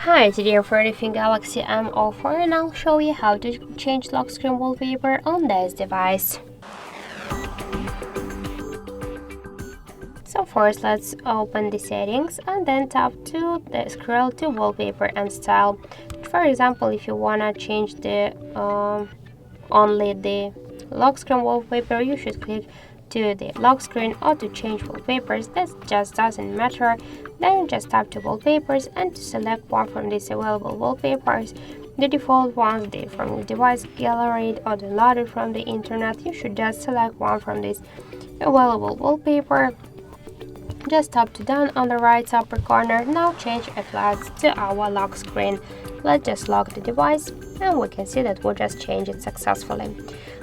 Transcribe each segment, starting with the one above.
Hi, today I'm using Galaxy M04 and I'll show you how to change lock screen wallpaper on this device. So first let's open the settings and then scroll to wallpaper and style. For example, if you wanna change the only the lock screen wallpaper, you should click to the lock screen, or to change wallpapers, that just doesn't matter. Then you just tap to wallpapers and to select one from these available wallpapers, the default ones, from the device gallery or downloaded from the internet. You should just select one from this available wallpaper. Just tap to done on the right upper corner. Now change applies to our lock screen. Let's just lock the device and we can see that we just changed it successfully.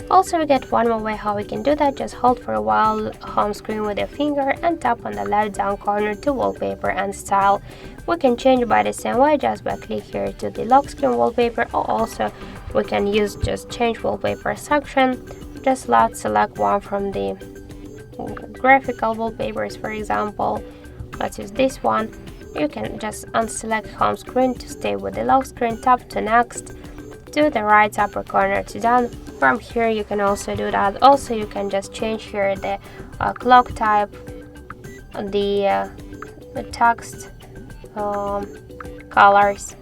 Also, we get one more way how we can do that. Just hold for a while home screen with your finger and tap on the left down corner to wallpaper and style. We can change by the same way, just by click here to the lock screen wallpaper, or also we can use just change wallpaper section. Just select one from the graphical wallpapers. For example, let's use this one. You can just unselect home screen to stay with the lock screen, tap to next, to the right upper corner to done. From here you can also do that. Also you can just change here the clock type, the text colors,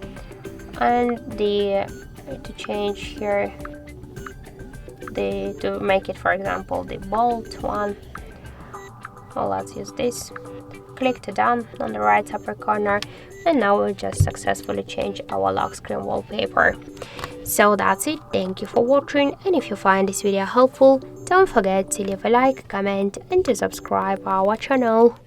and to change here to make it, for example, the bold one. Well, let's use this. Click to done on the right upper corner, and now we'll just successfully change our lock screen wallpaper. So that's it. Thank you for watching, and if you find this video helpful, don't forget to leave a like, comment and to subscribe our channel.